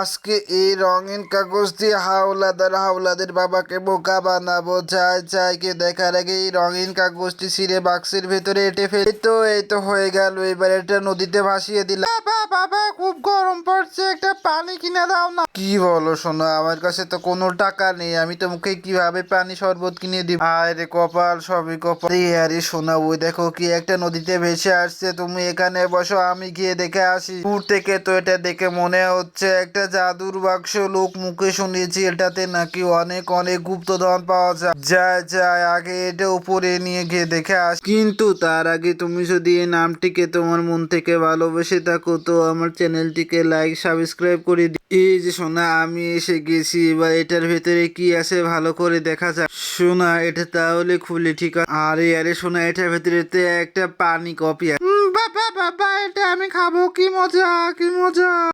আজকে এই রঙিন কাগজ দিয়ে হাওলাদের বাবাকে বোকা বানাবো। যাইকে দেখার আগে এই রঙিন কাগজটি ছিঁড়ে বাক্সের ভেতরে এঁটে ফেলে। এই তো হয়ে গেল। এবার এটা নদীতে ভাসিয়ে দিলাম। বাবা খুব গরম পড়ছে, একটা পানি কিনে দাও না। কি বলো শোনো, আমার কাছে তো কোনো টাকা নেই, আমি তোমাকে কিভাবে পানি শরবত কিনে দিব? আরে কপাল, সবই কপাল। আরে শোনা, ওই দেখো কি একটা নদীতে ভেসে আসছে। তুমি এখানে বসো, আমি গিয়ে দেখে আসি। দূর থেকে তো এটা দেখে মনে হচ্ছে একটা জাদুর বাক্স। লোক মুখে শুনেছি এটাতে নাকি অনেক অনেক গুপ্তধন পাওয়া যায়। যায় আগে এটা উপরে নিয়ে গিয়ে দেখে আস। কিন্তু তার আগে তুমি যদি এই নামটিকে তোমার মন থেকে ভালোবেসে থাকো তো আমার চ্যানেলটিকে লাইক সাবস্ক্রাইব করে দিই। এই যে সোনা, আমি এসে গেছি। এবার এটার ভেতরে কি আছে ভালো করে দেখা যাক। সোনা, এটা তাহলে খুলে ঠিক আছে। আরে সোনা, এটার ভেতরে তো একটা পানি কপি আছে। বাবা এটা আমি খাবো, কি মজা কি মজা।